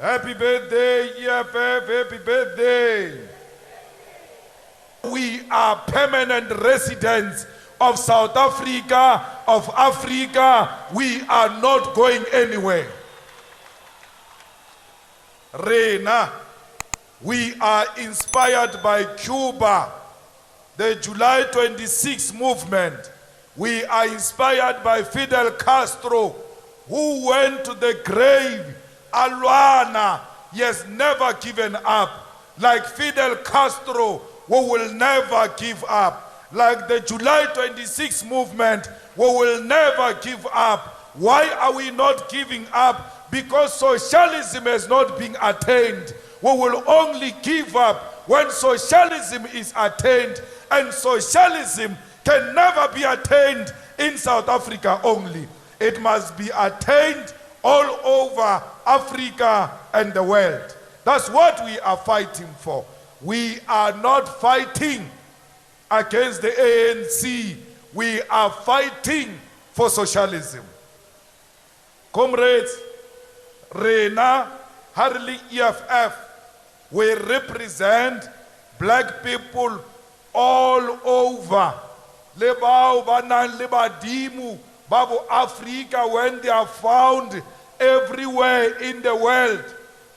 Happy birthday, EFF, happy birthday. We are permanent residents of South Africa, of Africa. We are not going anywhere. Reina, we are inspired by Cuba, the July 26 movement. We are inspired by Fidel Castro, who went to the grave. Alwana, he has never given up. Like Fidel Castro, we will never give up. Like the July 26 movement, we will never give up. Why are we not giving up? Because socialism has not been attained. We will only give up when socialism is attained, and socialism can never be attained in South Africa only. It must be attained all over Africa and the world. That's what we are fighting for. We are not fighting against the ANC. We are fighting for socialism. Comrades, Rena, Harley EFF, we represent black people all over. Lebao banan lebadimu babu Africa, when they are found everywhere in the world.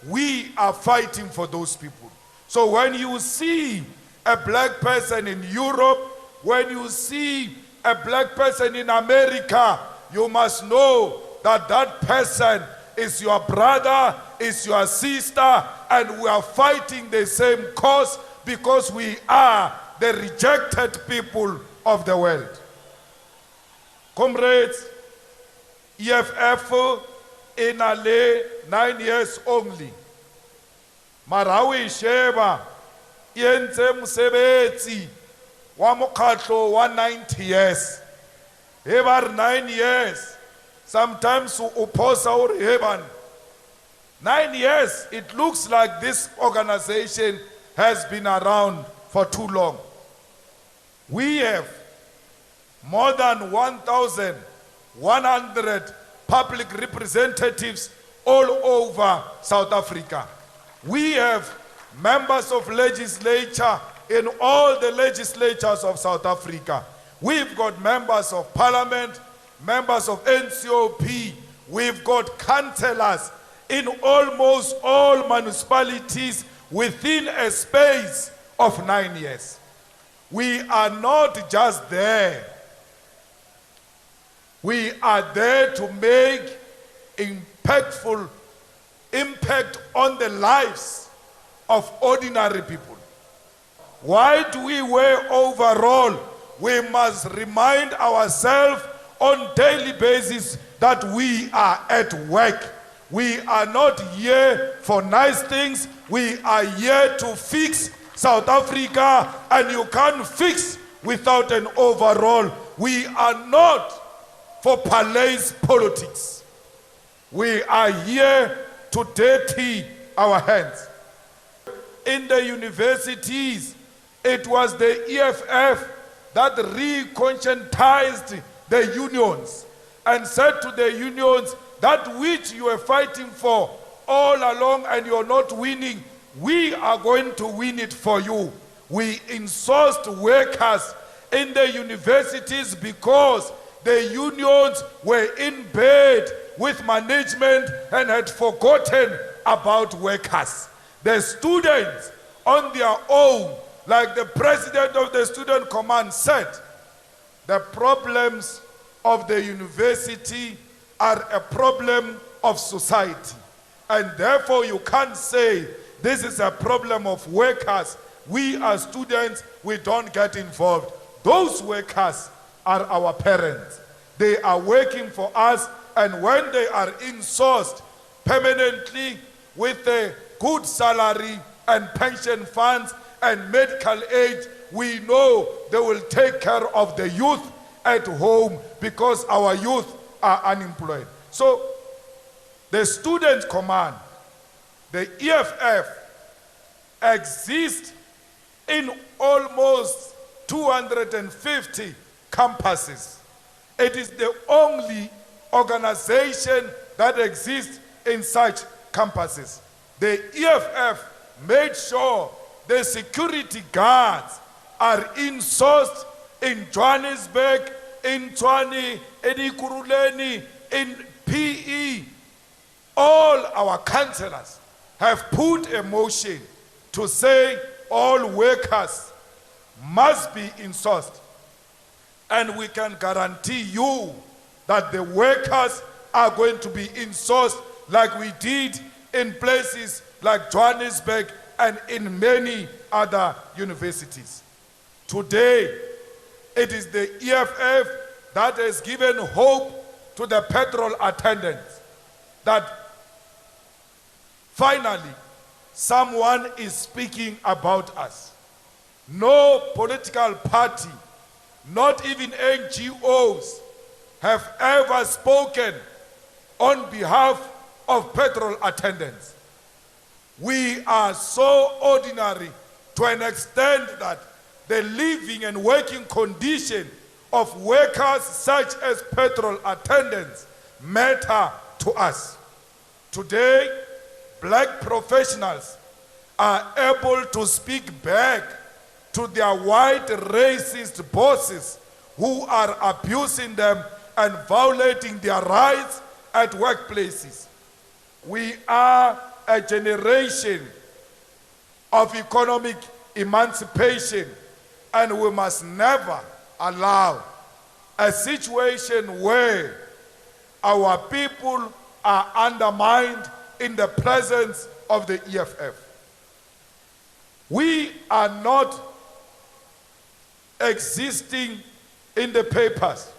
We are fighting for those people. So when you see a black person in Europe, when you see a black person in America, you must know that that person is your brother, is your sister, and we are fighting the same cause because we are the rejected people of the world. Comrades, EFF in Ale 9 years only. Marawi Sheba yentse mosebetsi wa mokgatlo wa 90 years. Ebar 9 years. Sometimes uposa or heaven. 9 years, it looks like this organization has been around for too long. We have more than 1,100 public representatives all over South Africa. We have members of legislature in all the legislatures of South Africa. We've got members of parliament, members of NCOP. We've got councillors in almost all municipalities within a space of 9 years. We are not just there. We are there to make impactful impact on the lives of ordinary people. Why do we wear overall? We must remind ourselves on daily basis that we are at work. We are not here for nice things. We are here to fix South Africa, and you can't fix without an overall. We are not for palace politics. We are here to dirty our hands. In the universities, it was the EFF that re-conscientized the unions and said to the unions, that which you are fighting for all along and you're not winning, we are going to win it for you. We insourced workers in the universities because the unions were in bed with management and had forgotten about workers. The students on their own, like the president of the student command said, the problems of the university are a problem of society. And therefore you can't say this is a problem of workers. We as students, we don't get involved. Those workers are our parents. They are working for us, and when they are insourced permanently with a good salary and pension funds and medical aid, we know they will take care of the youth at home because our youth are unemployed. So the student command, the EFF, exists in almost 250 campuses. It is the only organization that exists in such campuses. The EFF made sure the security guards are insourced in Johannesburg, in Tshwane, in Ikuruleni, in PE. All our councillors have put a motion to say all workers must be insourced. And we can guarantee you that the workers are going to be insourced like we did in places like Johannesburg and in many other universities. Today, it is the EFF that has given hope to the petrol attendants that finally someone is speaking about us. No political party, not even NGOs, have ever spoken on behalf of petrol attendants. We are so ordinary to an extent that the living and working condition of workers such as petrol attendants matter to us. Today, black professionals are able to speak back to their white racist bosses who are abusing them and violating their rights at workplaces. We are a generation of economic emancipation, and we must never allow a situation where our people are undermined in the presence of the EFF. We are not existing in the papers.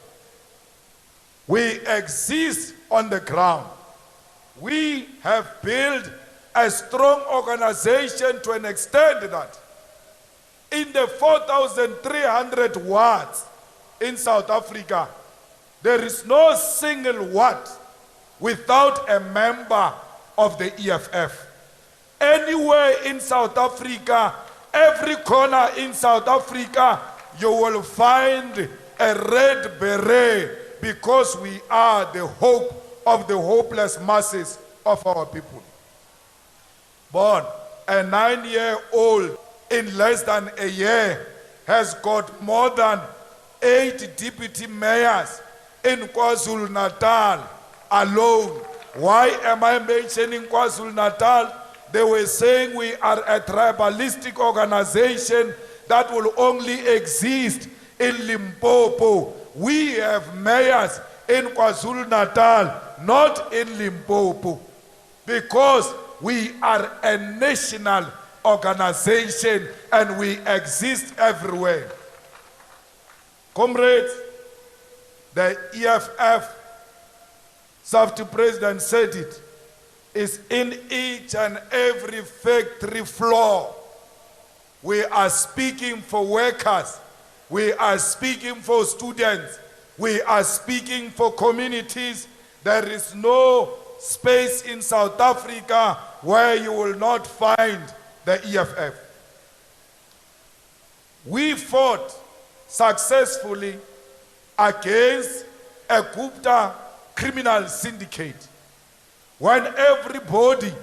We exist on the ground. We have built a strong organization to an extent that in the 4,300 wards in South Africa, there is no single ward without a member of the EFF. Anywhere in South Africa, every corner in South Africa, you will find a red beret because we are the hope of the hopeless masses of our people. Born a 9-year-old in less than a year has got more than 8 deputy mayors in KwaZulu-Natal alone. Why am I mentioning KwaZulu-Natal? They were saying we are a tribalistic organization that will only exist in Limpopo. We have mayors in KwaZulu-Natal, not in Limpopo, because we are a national organization and we exist everywhere. Comrades, the EFF, SAFTU president said it, is in each and every factory floor. We are speaking for workers. We are speaking for students. We are speaking for communities. There is no space in South Africa where you will not find the EFF. We fought successfully against a Gupta criminal syndicate. When everybody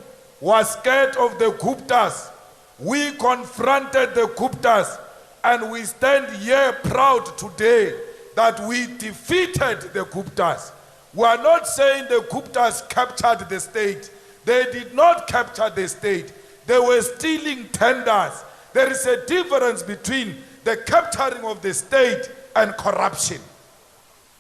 was scared of the Guptas, we confronted the Guptas, and we stand here proud today that we defeated the Guptas. We are not saying the Guptas captured the state. They did not capture the state. They were stealing tenders. There is a difference between the capturing of the state and corruption.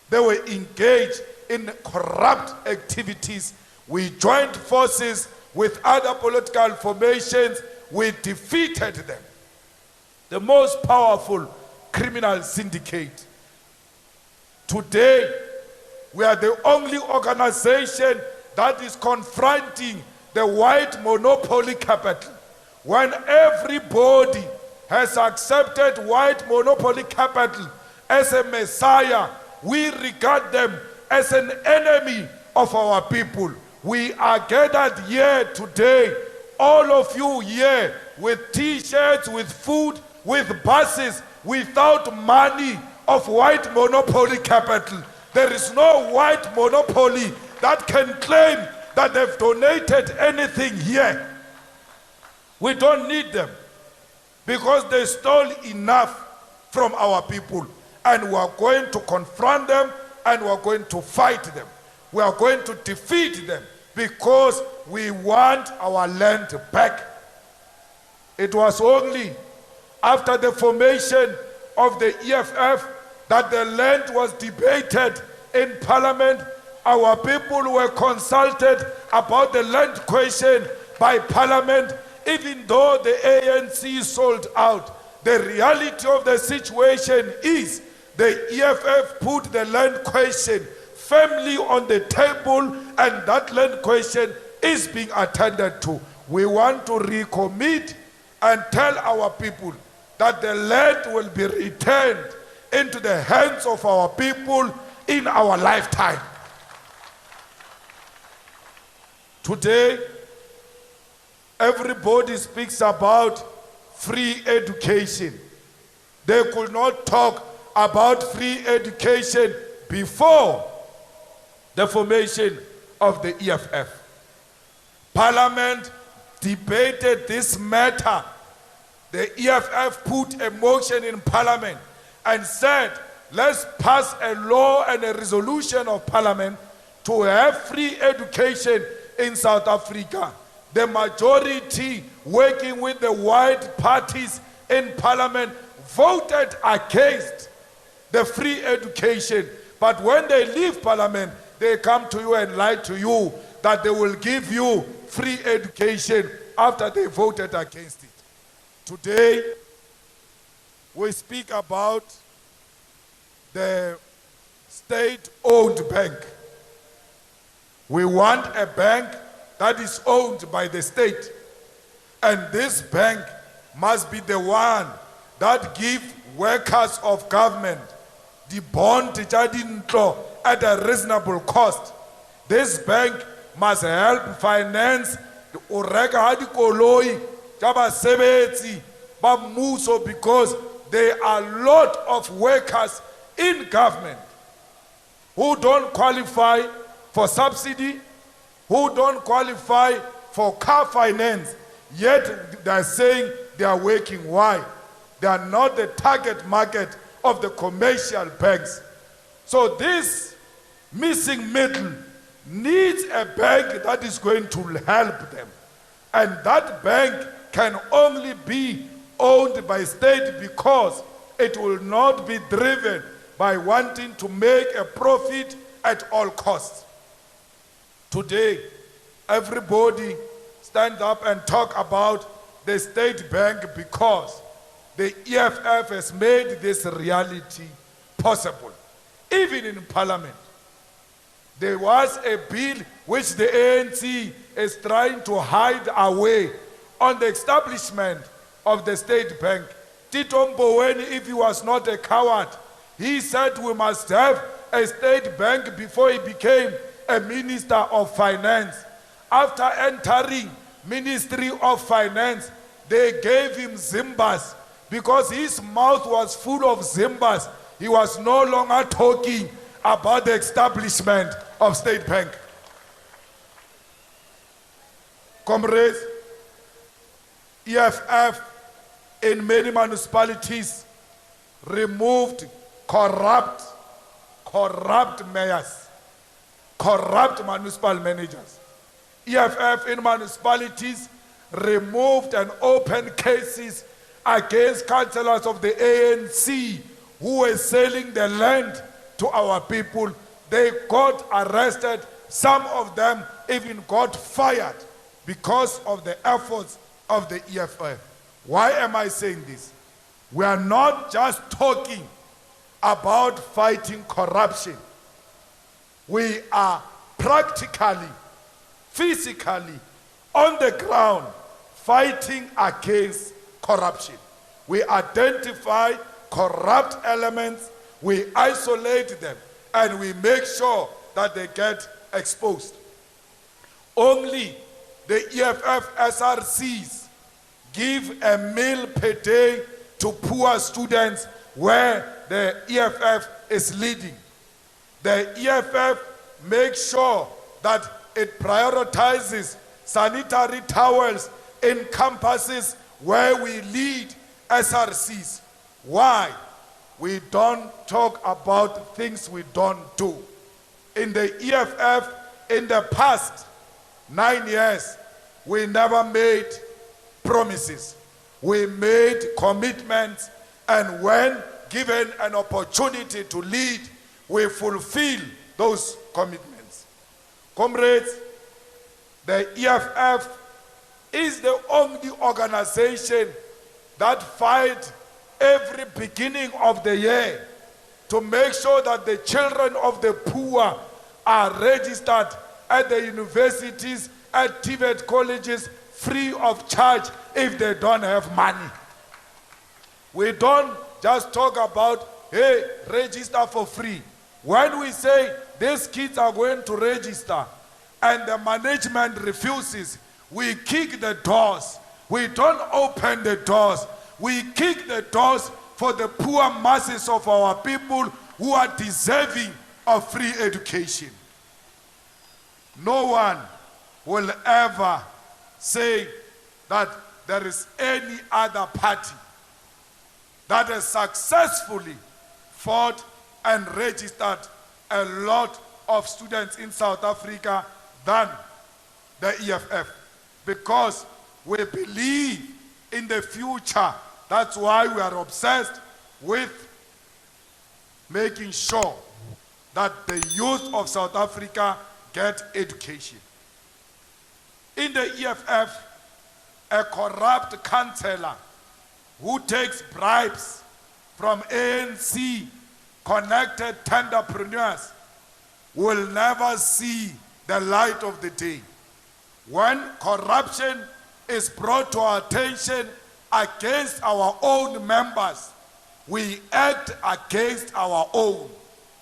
They were engaged in corrupt activities. We joined forces with other political formations. We defeated them. The most powerful criminal syndicate. Today, we are the only organization that is confronting the white monopoly capital. When everybody has accepted white monopoly capital as a messiah, we regard them as an enemy of our people. We are gathered here today, all of you here, with t-shirts, with food, with buses, without money of white monopoly capital. There is no white monopoly that can claim that they've donated anything here. We don't need them because they stole enough from our people, and we are going to confront them and we are going to fight them. We are going to defeat them because we want our land back. It was only after the formation of the EFF that the land was debated in Parliament. Our people were consulted about the land question by Parliament, even though the ANC sold out. The reality of the situation is the EFF put the land question firmly on the table, and that land question is being attended to. We want to recommit and tell our people that the land will be returned into the hands of our people in our lifetime. Today, everybody speaks about free education. They could not talk about free education before the formation of the EFF. Parliament debated this matter. The EFF put a motion in Parliament and said, let's pass a law and a resolution of Parliament to have free education in South Africa. The majority, working with the white parties in Parliament, voted against the free education. But when they leave Parliament, they come to you and lie to you that they will give you free education after they voted against it. Today, we speak about the state-owned bank. We want a bank that is owned by the state. And this bank must be the one that gives workers of government the bond at a reasonable cost. This bank must help finance the orega hadi koloi jaba sebetsi ba mmuso, because there are a lot of workers in government who don't qualify for subsidy, who don't qualify for car finance, yet they are saying they are working. Why? They are not the target market of the commercial banks. So this missing middle needs a bank that is going to help them. And that bank can only be owned by state, because it will not be driven by wanting to make a profit at all costs. Today, everybody stand up and talk about the state bank because the EFF has made this reality possible. Even in Parliament, there was a bill which the ANC is trying to hide away on the establishment of the state bank. Tito Mboweni, if he was not a coward, he said we must have a state bank before he became a minister of finance. After entering Ministry of Finance, they gave him Zimbas because his mouth was full of Zimbas. He was no longer talking about the establishment of state bank. Comrades, EFF in many municipalities removed corrupt mayors, corrupt municipal managers. EFF in municipalities removed and opened cases against councillors of the ANC who were selling the land to our people. They got arrested. Some of them even got fired because of the efforts of the EFF. Why am I saying this? We are not just talking about fighting corruption. We are practically, physically, on the ground, fighting against corruption. We identify corrupt elements, we isolate them, and we make sure that they get exposed. Only the EFF SRCs give a meal per day to poor students where the EFF is leading. The EFF makes sure that it prioritizes sanitary towels in campuses where we lead SRCs. Why? We don't talk about things we don't do. In the EFF, in the past 9 years, we never made promises. We made commitments, and when given an opportunity to lead, we fulfill those commitments. Comrades, the EFF is the only organization that fight every beginning of the year to make sure that the children of the poor are registered at the universities, at TVET colleges, free of charge if they don't have money. We don't just talk about, hey, register for free. When we say these kids are going to register and the management refuses, we kick the doors. We don't open the doors. We kick the doors for the poor masses of our people who are deserving of free education. No one will ever say that there is any other party that has successfully fought and registered a lot of students in South Africa than the EFF, because we believe in the future. That's why we are obsessed with making sure that the youth of South Africa get education. In the EFF, a corrupt councillor who takes bribes from ANC connected entrepreneurs will never see the light of the day. When corruption is brought to our attention against our own members, we act against our own,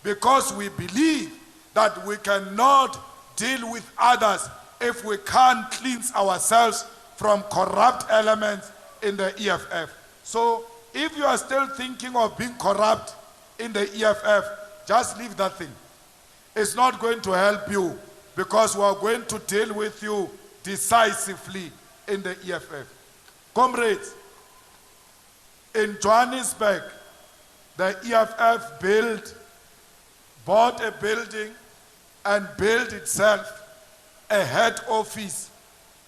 because we believe that we cannot deal with others if we can't cleanse ourselves from corrupt elements in the EFF. So if you are still thinking of being corrupt in the EFF, just leave that thing. It's not going to help you, because we are going to deal with you decisively in the EFF. Comrades, in Johannesburg, the EFF bought a building and built itself a head office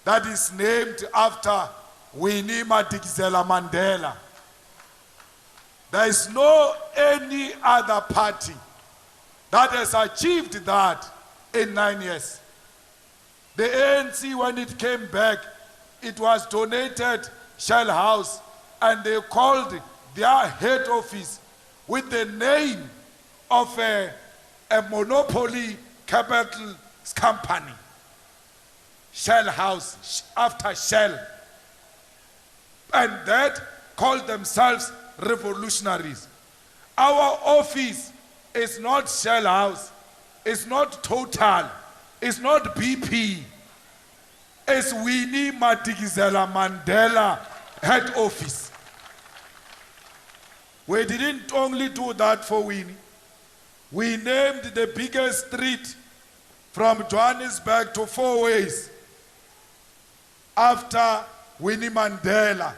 that is named after Winnie Madikizela Mandela. There is no any other party that has achieved that in 9 years. The ANC, when it came back, it was donated Shell House, and they called their head office with the name of a monopoly capital company. Shell House, after Shell. And that called themselves revolutionaries. Our office is not Shell House, it's not Total, it's not BP. It's Winnie Madikizela Mandela head office. We didn't only do that for Winnie. We named the biggest street from Johannesburg to Four Ways after Winnie Mandela.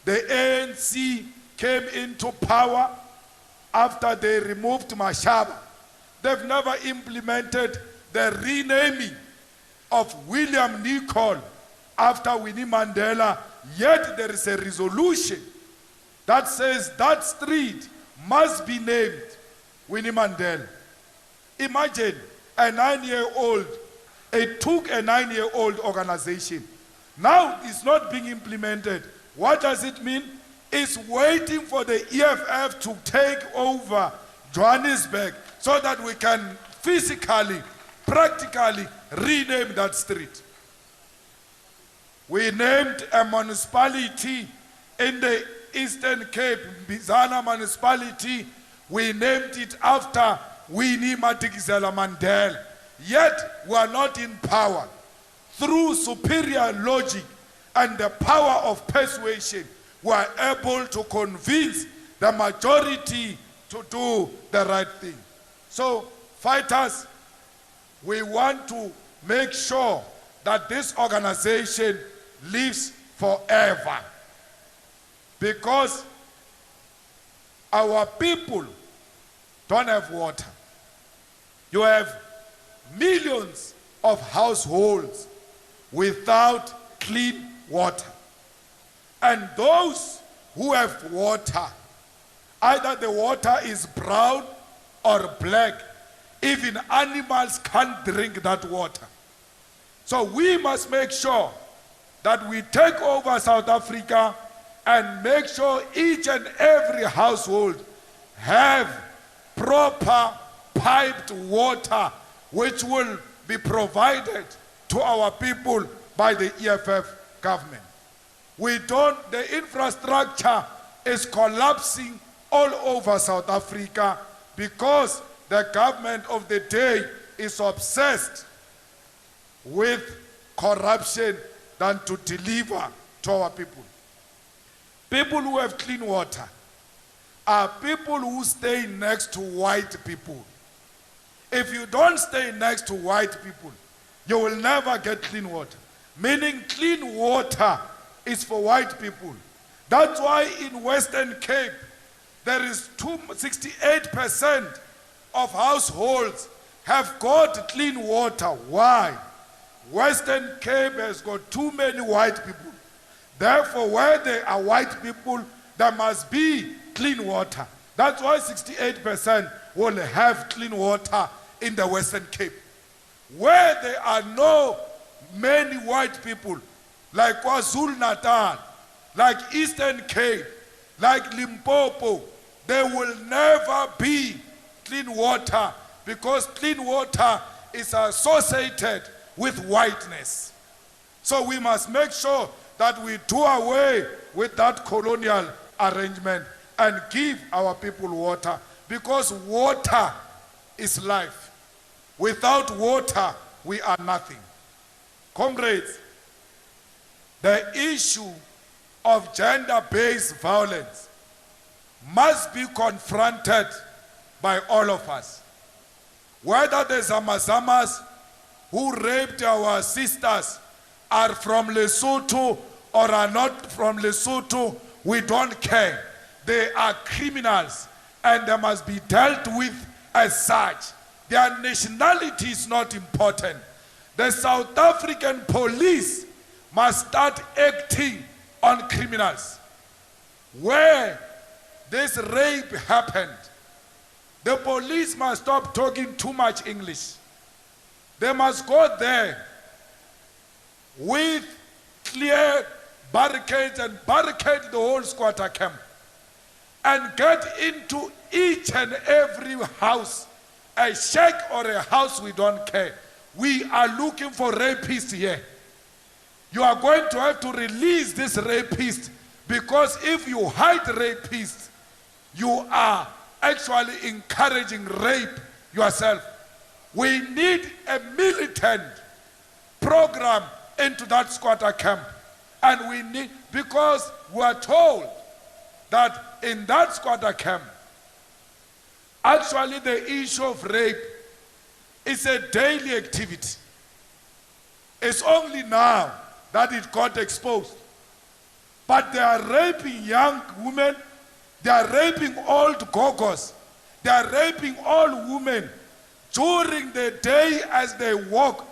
The ANC came into power after they removed Mashaba. They've never implemented the renaming of William Nicol after Winnie Mandela, yet there is a resolution that says that street must be named Winnie Mandela. Imagine a 9-year-old. It took a 9-year-old organization. Now it's not being implemented. What does it mean? It's waiting for the EFF to take over Johannesburg so that we can physically, practically rename that street. We named a municipality in the Eastern Cape, Bizana municipality. We named it after Winnie Madikizela Mandela. Yet we are not in power. Through superior logic and the power of persuasion, we are able to convince the majority to do the right thing. So, fighters, we want to make sure that this organization lives forever. Because our people don't have water. You have millions of households without clean water. And those who have water, either the water is brown or black, even animals can't drink that water. So we must make sure that we take over South Africa and make sure each and every household have proper piped water which will be provided to our people by the EFF government. The infrastructure is collapsing all over South Africa because the government of the day is obsessed with corruption than to deliver to our people. People who have clean water are people who stay next to white people. If you don't stay next to white people, you will never get clean water. Meaning clean water is for white people. That's why in Western Cape, there is 68% of households have got clean water. Why? Western Cape has got too many white people. Therefore, where there are white people, there must be clean water. That's why 68% will have clean water in the Western Cape. Where there are no many white people, like KwaZulu-Natal, like Eastern Cape, like Limpopo, there will never be clean water because clean water is associated with whiteness. So we must make sure that we do away with that colonial arrangement and give our people water, because water is life. Without water, we are nothing. Comrades, the issue of gender-based violence must be confronted by all of us. Whether the Zamazamas who raped our sisters are from Lesotho or are not from Lesotho, we don't care. They are criminals and they must be dealt with as such. Their nationality is not important. The South African police must start acting on criminals. Where this rape happened, the police must stop talking too much English. They must go there with clear barricades and barricade the whole squatter camp and get into each and every house, a shack or a house, we don't care. We are looking for rapists here. You are going to have to release this rapist, because if you hide rapists, you are actually encouraging rape yourself. We need a militant program into that squatter camp. And we need, because we are told that in that squatter camp, actually the issue of rape is a daily activity. It's only now that it got exposed. But they are raping young women, they are raping old gogos, they are raping all women during the day as they walk.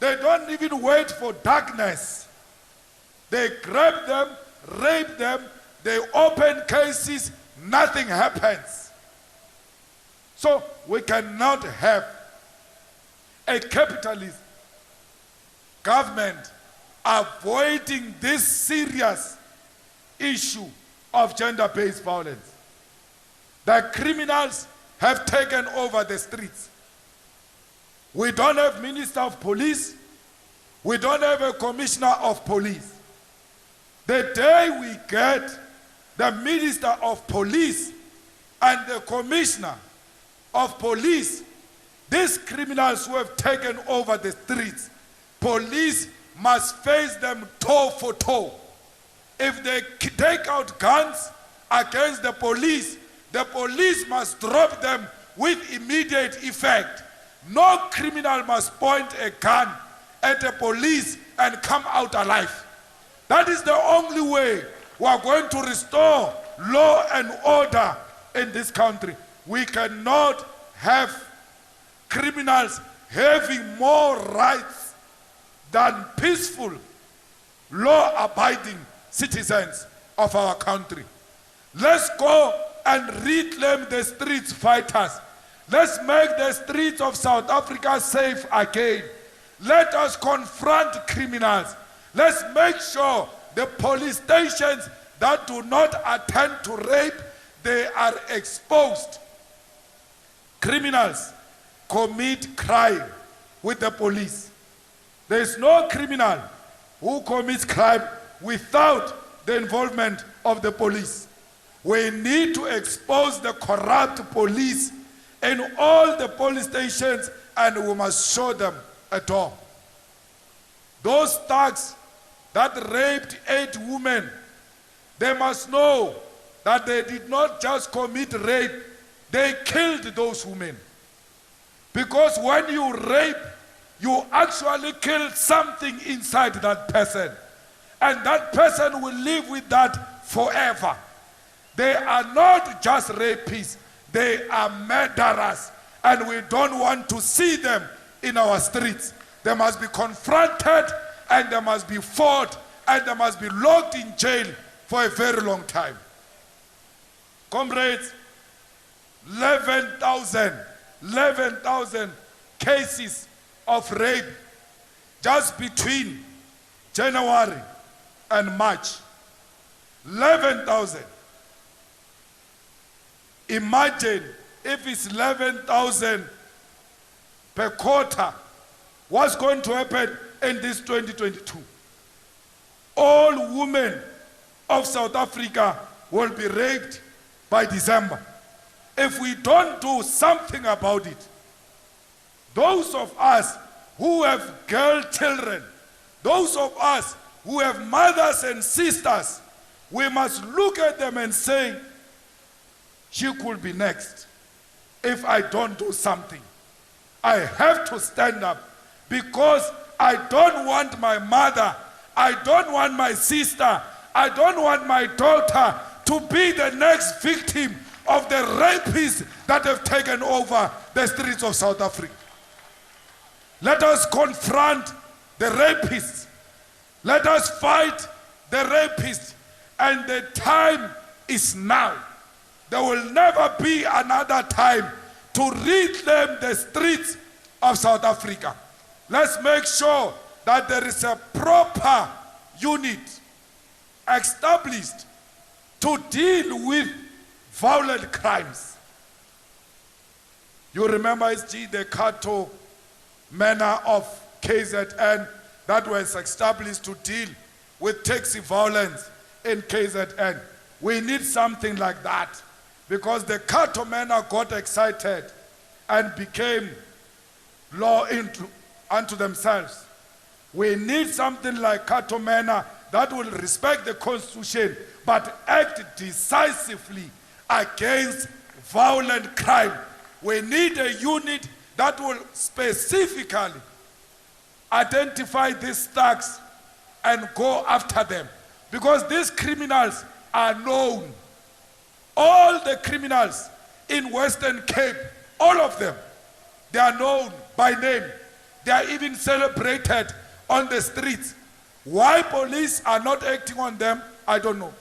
They don't even wait for darkness. They grab them, rape them, they open cases, nothing happens. So we cannot have a capitalist government avoiding this serious issue of gender-based violence. The criminals have taken over the streets. We don't have minister of police. We don't have a commissioner of police. The day we get the minister of police and the commissioner of police, these criminals who have taken over the streets, police must face them toe for toe. If they take out guns against the police must drop them with immediate effect. No criminal must point a gun at a police and come out alive. That is the only way we are going to restore law and order in this country. We cannot have criminals having more rights than peaceful, law-abiding citizens of our country. Let's go and reclaim the streets fighters. Let's make the streets of South Africa safe again. Let us confront criminals. Let's make sure the police stations that do not attend to rape, they are exposed. Criminals commit crime with the police. There is no criminal who commits crime without the involvement of the police. We need to expose the corrupt police in all the police stations, and we must show them a door. Those thugs that raped 8 women, they must know that they did not just commit rape, they killed those women. Because when you rape, you actually kill something inside that person. And that person will live with that forever. They are not just rapists, they are murderers. And we don't want to see them in our streets. They must be confronted, and they must be fought, and they must be locked in jail for a very long time. Comrades, 11,000 cases of rape just between January and March. 11,000. Imagine if it's 11,000 per quarter, what's going to happen in this 2022? All women of South Africa will be raped by December. If we don't do something about it, those of us who have girl children, those of us who have mothers and sisters, we must look at them and say, she could be next if I don't do something. I have to stand up because I don't want my mother, I don't want my sister, I don't want my daughter to be the next victim of the rapists that have taken over the streets of South Africa. Let us confront the rapists. Let us fight the rapists. And the time is now. There will never be another time to reclaim the streets of South Africa. Let's make sure that there is a proper unit established to deal with violent crimes. You remember SG, the Kato manner of KZN that was established to deal with taxi violence in KZN. We need something like that, because the Kato manner got excited and became law unto themselves. We need something like Kato manner that will respect the Constitution but act decisively against violent crime. We need a unit that will specifically identify these thugs and go after them, because these criminals are known. All the criminals in Western Cape, all of them, they are known by name. They are even celebrated on the streets. Why police are not acting on them, I don't know.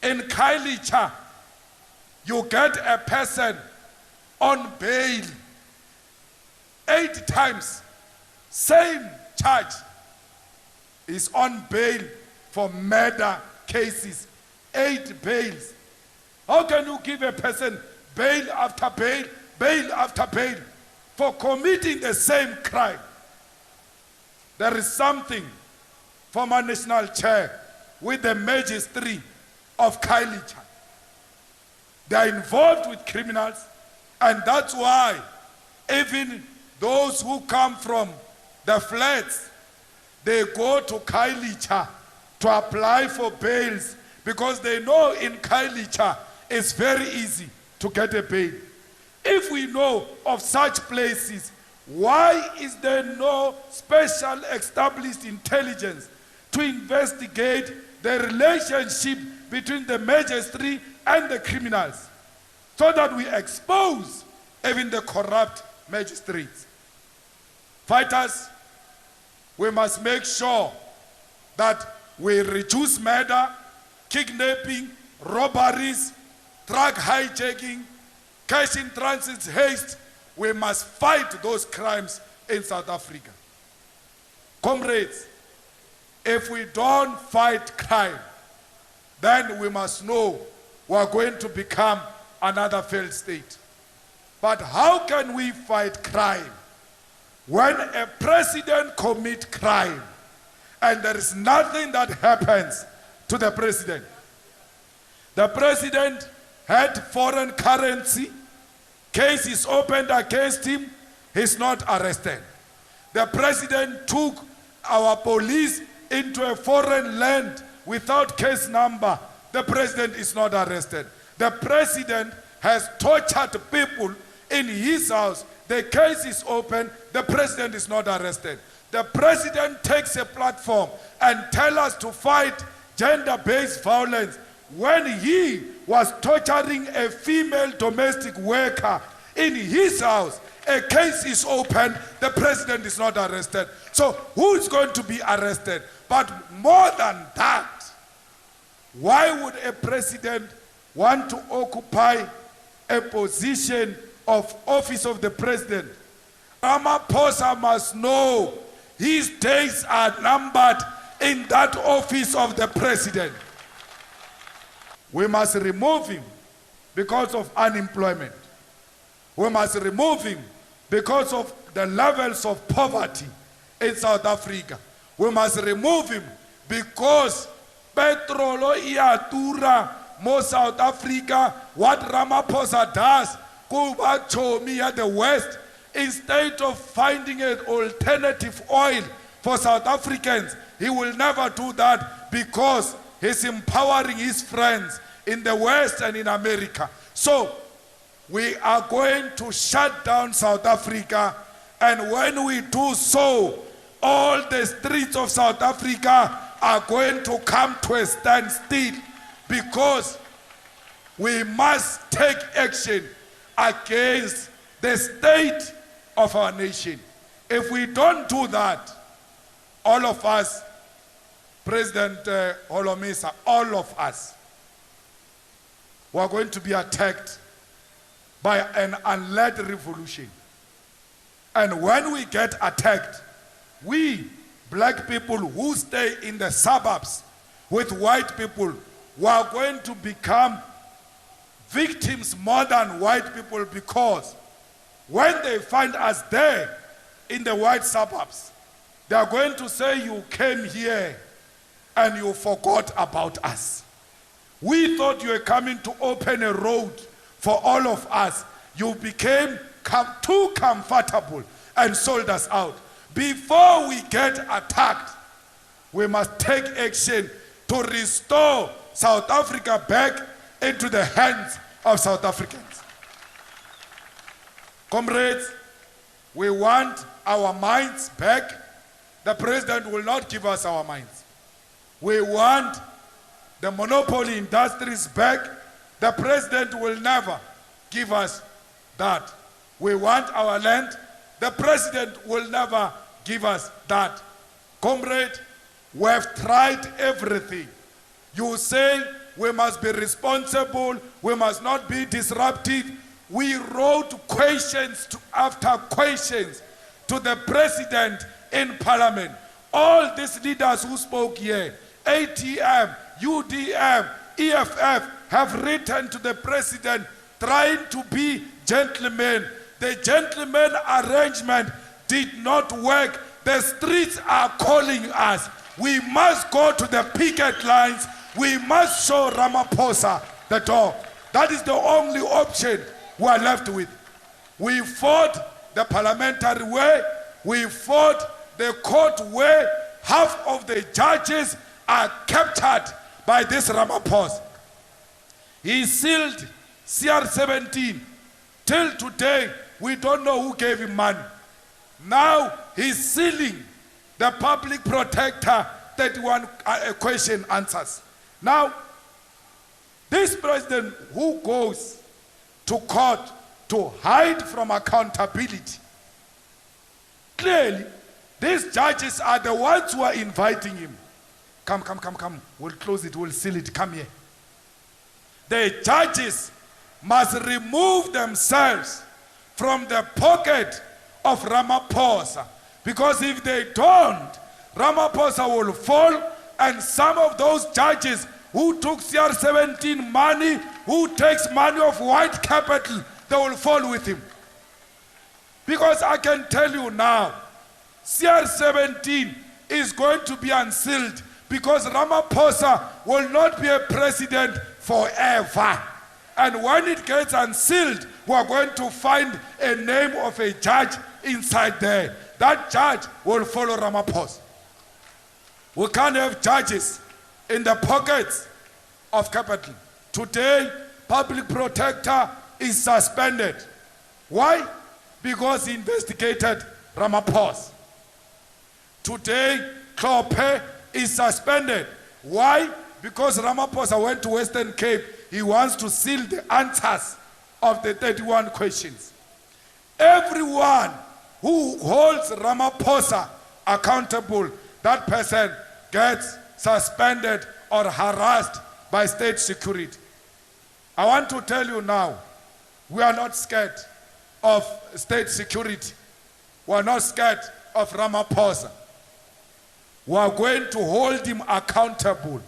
In Khayelitsha, you get a person on bail 8 times, same charge, is on bail for murder cases, 8 bails. How can you give a person bail after bail, bail after bail for committing the same crime? There is something, former national chair, with the magistrate of Khayelitsha. They are involved with criminals, and that's why even those who come from the flats, they go to Khayelitsha to apply for bails, because they know in Khayelitsha it's very easy to get a bail. If we know of such places, why is there no special established intelligence to investigate the relationship between the magistrate and the criminals, so that we expose even the corrupt magistrates. Fighters, we must make sure that we reduce murder, kidnapping, robberies, drug hijacking, cash in transit haste. We must fight those crimes in South Africa. Comrades, if we don't fight crime, then we must know we are going to become another failed state. But how can we fight crime when a president commits crime and there is nothing that happens to the president? The president had foreign currency, case is opened against him, he's not arrested. The president took our police into a foreign land without case number, the president is not arrested. The president has tortured people in his house, the case is open, the president is not arrested. The president takes a platform and tells us to fight gender-based violence when he was torturing a female domestic worker in his house. A case is open, the president is not arrested. So who is going to be arrested? But more than that, why would a president want to occupy a position of office of the president? Ramaphosa must know his days are numbered in that office of the president. We must remove him because of unemployment. We must remove him because of the levels of poverty in South Africa. We must remove him because petrol iyatura mo South Africa. What Ramaphosa does, kuba chomi at the West, instead of finding an alternative oil for South Africans, he will never do that because he's empowering his friends in the West and in America. So we are going to shut down South Africa, and when we do so, all the streets of South Africa are going to come to a standstill, because we must take action against the state of our nation. If we don't do that, all of us, President Holomisa, all of us, we are going to be attacked by an unled revolution. And when we get attacked, we black people who stay in the suburbs with white people, we are going to become victims more than white people, because when they find us there in the white suburbs, they are going to say, you came here and you forgot about us. We thought you were coming to open a road for all of us. You became too comfortable and sold us out. Before we get attacked, we must take action to restore South Africa back into the hands of South Africans. Comrades, we want our minds back. The president will not give us our minds. We want the monopoly industries back. The president will never give us that. We want our land. The president will never give us that. Comrade, we have tried everything. You say we must be responsible, we must not be disruptive. We wrote questions after questions to the president in parliament. All these leaders who spoke here, ATM, UDM, EFF, have written to the president trying to be gentlemen. The gentleman arrangement did not work. The streets are calling us. We must go to the picket lines. We must show Ramaphosa the door. That is the only option we are left with. We fought the parliamentary way. We fought the court way. Half of the judges are captured by this Ramaphosa. He sealed CR17. Till today, we don't know who gave him money. Now he's sealing the public protector 31 question answers. Now, this president who goes to court to hide from accountability, clearly, these judges are the ones who are inviting him. Come. We'll close it, we'll seal it. Come here. The judges must remove themselves from the pocket of Ramaphosa. Because if they don't, Ramaphosa will fall, and some of those judges who took CR17 money, who takes money of white capital, they will fall with him. Because I can tell you now, CR17 is going to be unsealed because Ramaphosa will not be a president forever. And when it gets unsealed, we are going to find a name of a judge inside there. That judge will follow Ramaphosa. We can't have judges in the pockets of capital. Today, public protector is suspended. Why? Because he investigated Ramaphosa. Today, Klope is suspended. Why? Because Ramaphosa went to Western Cape. He wants to seal the answers of the 31 questions. Everyone who holds Ramaphosa accountable, that person gets suspended or harassed by state security. I want to tell you now, we are not scared of state security. We are not scared of Ramaphosa. We are going to hold him accountable.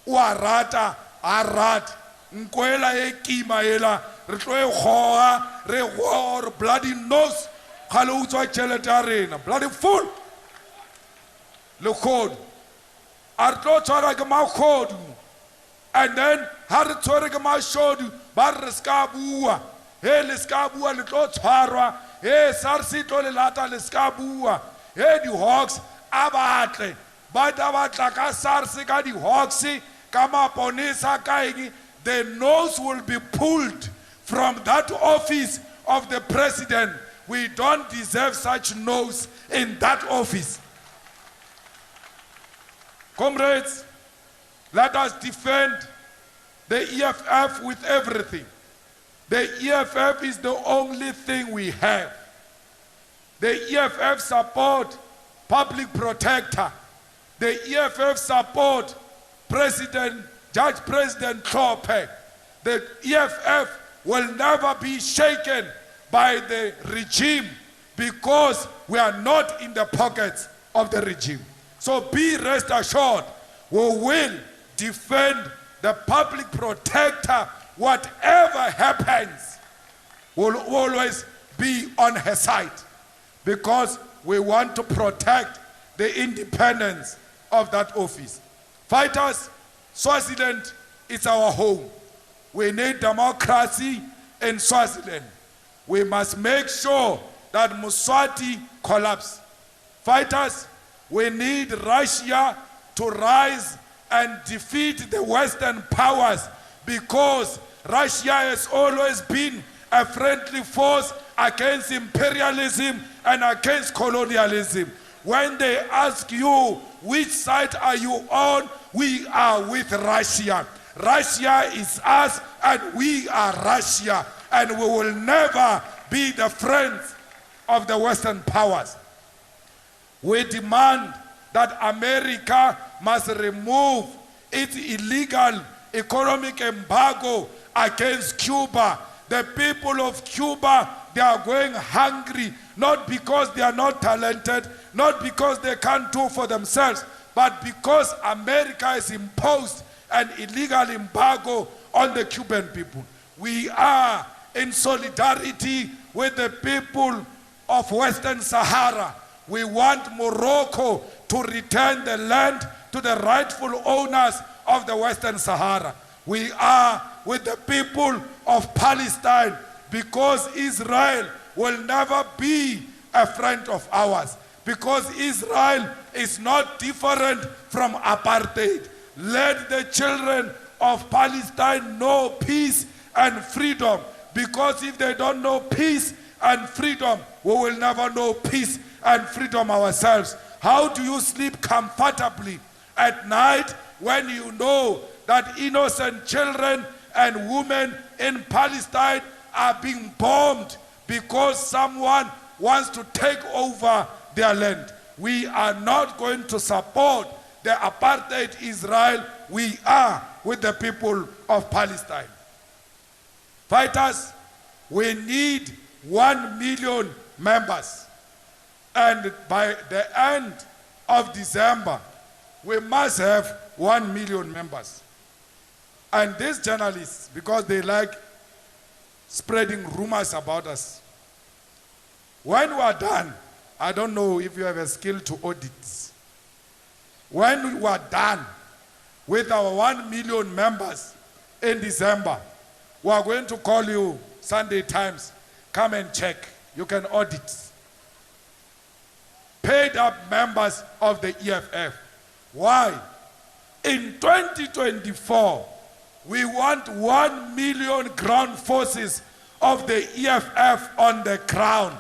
Uarata, arat, nkwela ekima ela, retlo khoa, re war, bloody nose, khalo utswa tšhelete ya rena, bloody fool. Le code. Artlo tshwara ke makgodu. And then ha re tshware ke mashodu, ba re ska bua. He le ska bua le tlo tshwarwa. He SARS tlo le lata le ska bua. He di hawks a batle. Ba ta batla ka SARS ka di hawks ka maponisa ka eng. The nose will be pulled from that office of the president. We don't deserve such nose in that office. Comrades, let us defend the EFF with everything. The EFF is the only thing we have. The EFF support public protector. The EFF support Judge President Klope. The EFF will never be shaken by the regime because we are not in the pockets of the regime. So be rest assured, we will defend the public protector. Whatever happens, we'll always be on her side because we want to protect the independence of that office. Fighters, Swaziland is our home. We need democracy in Swaziland. We must make sure that Mswati collapses. Fighters, we need Russia to rise and defeat the Western powers because Russia has always been a friendly force against imperialism and against colonialism. When they ask you, which side are you on? We are with Russia. Russia is us and we are Russia. And we will never be the friends of the Western powers. We demand that America must remove its illegal economic embargo against Cuba. The people of Cuba, they are going hungry, not because they are not talented, not because they can't do for themselves, but because America has imposed an illegal embargo on the Cuban people. We are in solidarity with the people of Western Sahara. We want Morocco to return the land to the rightful owners of the Western Sahara. We are with the people of Palestine because Israel will never be a friend of ours. Because Israel is not different from apartheid. Let the children of Palestine know peace and freedom. Because if they don't know peace and freedom, we will never know peace and freedom ourselves. How do you sleep comfortably At night, when you know that innocent children and women in Palestine are being bombed because someone wants to take over their land. We are not going to support the apartheid Israel. We are with the people of Palestine. Fighters, we need 1 million members. And by the end of December, we must have 1 million members. And these journalists, because they like spreading rumors about us, when we are done, I don't know if you have a skill to audit. When we are done with our 1 million members in December, we are going to call you Sunday Times. Come and check. You can audit. Paid up members of the EFF. Why? In 2024, we want 1 million ground forces of the EFF on the ground,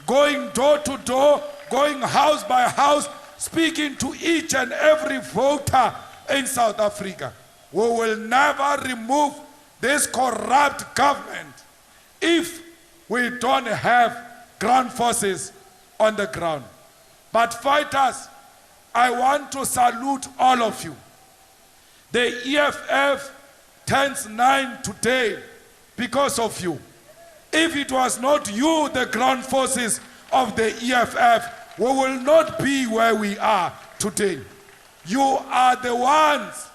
going door to door, going house by house, speaking to each and every voter in South Africa. We will never remove this corrupt government if we don't have ground forces on the ground. But fighters, I want to salute all of you. The EFF turns 9 today because of you. If it was not you, the ground forces of the EFF, we will not be where we are today. You are the ones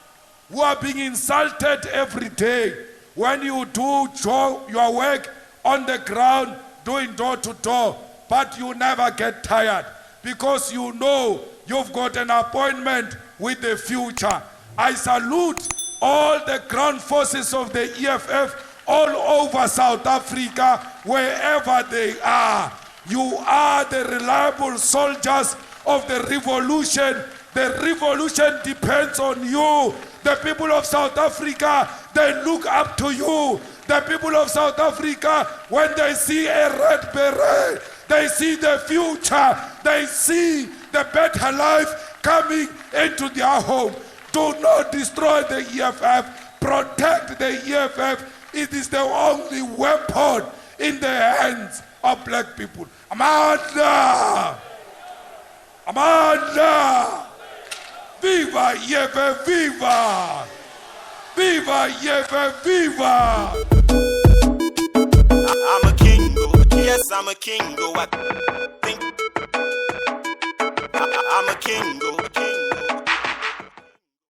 who are being insulted every day when you do your work on the ground, doing door to door, but you never get tired because you know you've got an appointment with the future. I salute all the ground forces of the EFF all over South Africa, wherever they are. You are the reliable soldiers of the revolution. The revolution depends on you. The people of South Africa, they look up to you. The people of South Africa, when they see a red beret, they see the future. They see the better life coming into their home. Do not destroy the EFF. Protect the EFF. It is the only weapon in the hands of black people. Amanda! Amanda! Viva EFF! Viva! Viva EFF! Viva! I'm a king, yes, I'm a king, I think I'm a king,